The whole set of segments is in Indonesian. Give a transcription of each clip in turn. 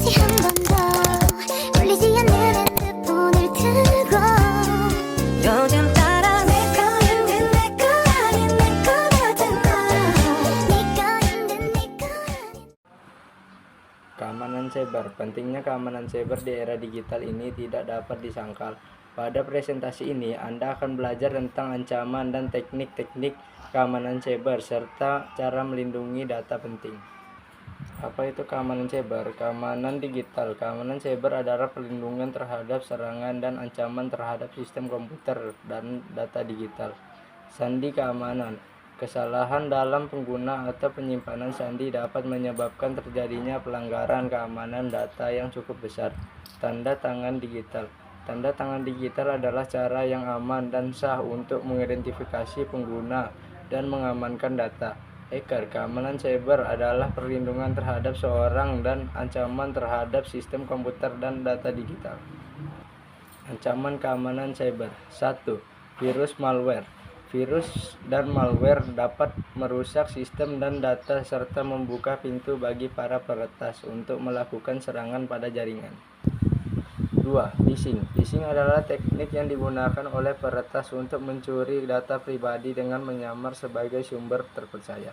Keamanan cyber. Pentingnya keamanan cyber di era digital ini tidak dapat disangkal. Pada presentasi ini, Anda akan belajar tentang ancaman dan teknik-teknik keamanan cyber serta cara melindungi data penting. Apa itu keamanan cyber? Keamanan digital. Keamanan cyber adalah perlindungan terhadap serangan dan ancaman terhadap sistem komputer dan data digital. Sandi keamanan. Kesalahan dalam pengguna atau penyimpanan sandi dapat menyebabkan terjadinya pelanggaran keamanan data yang cukup besar. Tanda tangan digital. Tanda tangan digital adalah cara yang aman dan sah untuk mengidentifikasi pengguna dan mengamankan data. Hacker. Keamanan cyber adalah perlindungan terhadap seorang dan ancaman terhadap sistem komputer dan data digital. Ancaman keamanan cyber. 1. Virus malware. Virus dan malware dapat merusak sistem dan data serta membuka pintu bagi para peretas untuk melakukan serangan pada jaringan. 2. Phishing. Phishing adalah teknik yang digunakan oleh peretas untuk mencuri data pribadi dengan menyamar sebagai sumber terpercaya.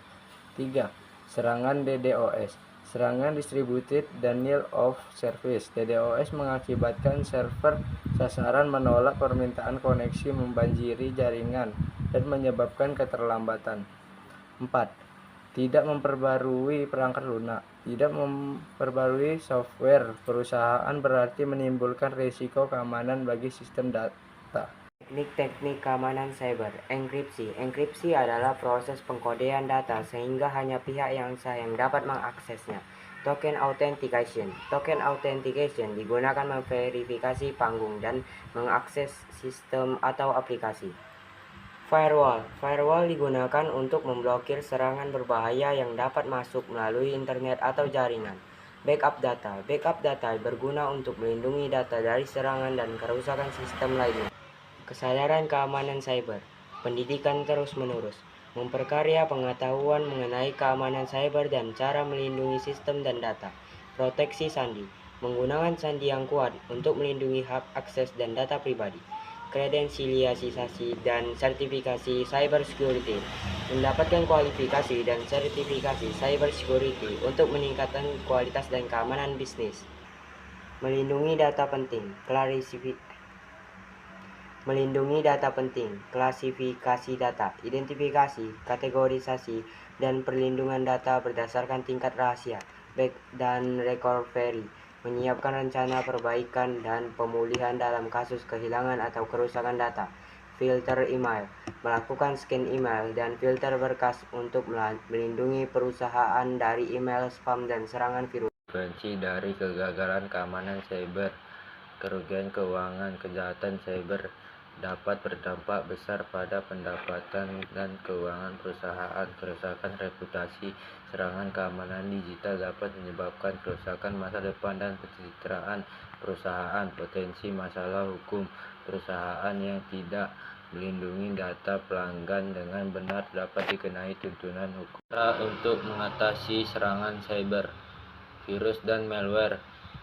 3. Serangan DDoS. Serangan Distributed Denial of Service (DDoS) mengakibatkan server sasaran menolak permintaan koneksi, membanjiri jaringan, dan menyebabkan keterlambatan. 4. Tidak memperbarui perangkat lunak. Tidak memperbarui software perusahaan berarti menimbulkan risiko keamanan bagi sistem data. Teknik-teknik keamanan cyber. Enkripsi. Enkripsi adalah proses pengkodean data sehingga hanya pihak yang sah yang dapat mengaksesnya. Token authentication. Token authentication digunakan memverifikasi panggung dan mengakses sistem atau aplikasi. Firewall. Firewall digunakan untuk memblokir serangan berbahaya yang dapat masuk melalui internet atau jaringan. Backup data. Backup data berguna untuk melindungi data dari serangan dan kerusakan sistem lainnya. Kesadaran keamanan cyber. Pendidikan terus-menerus. Memperkaya pengetahuan mengenai keamanan cyber dan cara melindungi sistem dan data. Proteksi sandi. Menggunakan sandi yang kuat untuk melindungi hak akses dan data pribadi. Kredensialisasi dan sertifikasi cyber security. Mendapatkan kualifikasi dan sertifikasi cyber security untuk meningkatkan kualitas dan keamanan bisnis. Melindungi data penting. Melindungi data penting, klasifikasi data, identifikasi, kategorisasi, dan perlindungan data berdasarkan tingkat rahasia, dan recovery, menyiapkan rencana perbaikan dan pemulihan dalam kasus kehilangan atau kerusakan data, filter email, melakukan scan email dan filter berkas untuk melindungi perusahaan dari email spam dan serangan virus. Konsekuensi dari kegagalan keamanan cyber. Kerugian keuangan. Kejahatan cyber dapat berdampak besar pada pendapatan dan keuangan perusahaan. Kerusakan reputasi. Serangan keamanan digital dapat menyebabkan kerusakan masa depan dan pencitraan perusahaan. Potensi masalah hukum. Perusahaan yang tidak melindungi data pelanggan dengan benar dapat dikenai tuntutan hukum. Cara untuk mengatasi serangan cyber. Virus dan malware.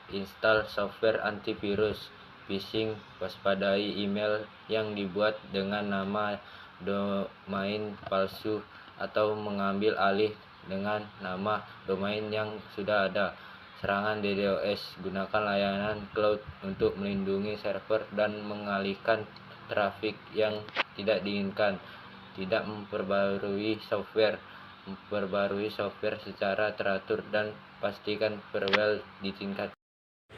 Install software antivirus. Phishing. Waspadai email yang dibuat dengan nama domain palsu atau mengambil alih dengan nama domain yang sudah ada. Serangan DDoS. Gunakan layanan cloud untuk melindungi server dan mengalihkan trafik yang tidak diinginkan. Tidak memperbarui software. Memperbarui software secara teratur dan pastikan firewall ditingkatkan.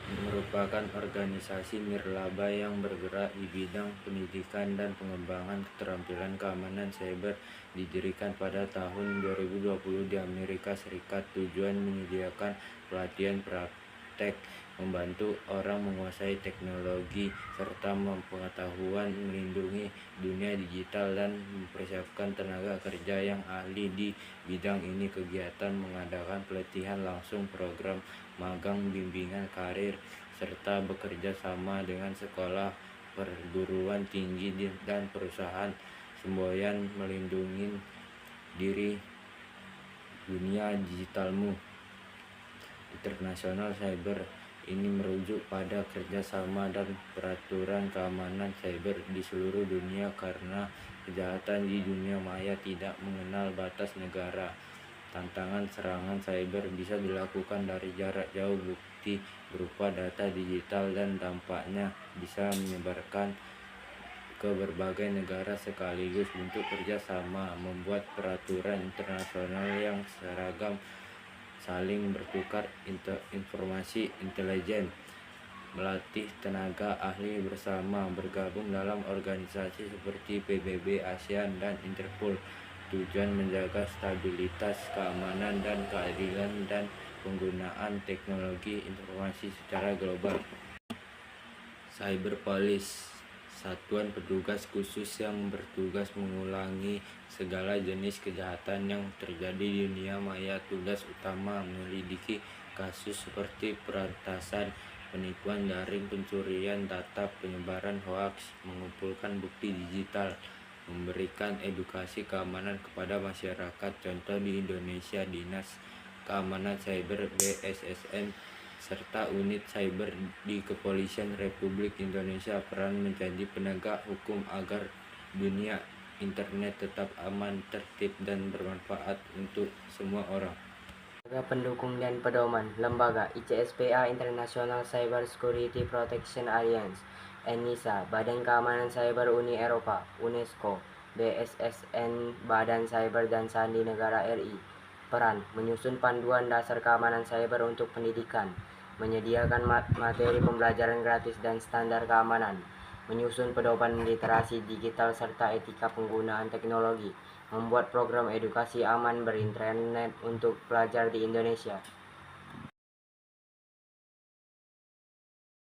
Merupakan organisasi nirlaba yang bergerak di bidang pendidikan dan pengembangan keterampilan keamanan cyber. Didirikan pada tahun 2020 di Amerika Serikat. Tujuan menyediakan pelatihan praktek, membantu orang menguasai teknologi, serta pengetahuan melindungi dunia digital dan mempersiapkan tenaga kerja yang ahli di bidang ini. Kegiatan mengadakan pelatihan langsung, program magang, bimbingan karir, serta bekerja sama dengan sekolah perguruan tinggi dan perusahaan. Semboyan melindungi diri dunia digitalmu. International Cyber Ini merujuk pada kerjasama dan peraturan keamanan cyber di seluruh dunia karena kejahatan di dunia maya tidak mengenal batas negara. Tantangan serangan cyber bisa dilakukan dari jarak jauh. Bukti berupa data digital dan dampaknya bisa menyebarkan ke berbagai negara sekaligus. Bentuk kerjasama membuat peraturan internasional yang seragam, saling bertukar informasi intelijen, melatih tenaga ahli bersama, bergabung dalam organisasi seperti PBB, ASEAN, dan Interpol. Tujuan menjaga stabilitas, keamanan, dan keadilan dan penggunaan teknologi informasi secara global. Cyber Police, satuan petugas khusus yang bertugas mengulangi segala jenis kejahatan yang terjadi di dunia maya. Tugas utama menyelidiki kasus seperti perantasan, penipuan daring, pencurian data, penyebaran hoaks, mengumpulkan bukti digital, memberikan edukasi keamanan kepada masyarakat. Contoh di Indonesia, Dinas Keamanan Cyber BSSN serta unit cyber di Kepolisian Republik Indonesia peran menjadi penegak hukum agar dunia internet tetap aman, tertib, dan bermanfaat untuk semua orang. Lembaga pendukung dan pedoman, lembaga ICSPA International Cyber Security Protection Alliance, ENISA, Badan Keamanan Cyber Uni Eropa, UNESCO, BSSN, Badan Cyber dan Sandi Negara RI. Peran menyusun panduan dasar keamanan cyber untuk pendidikan, menyediakan materi pembelajaran gratis dan standar keamanan, menyusun pedoman literasi digital serta etika penggunaan teknologi, membuat program edukasi aman berinternet untuk pelajar di Indonesia.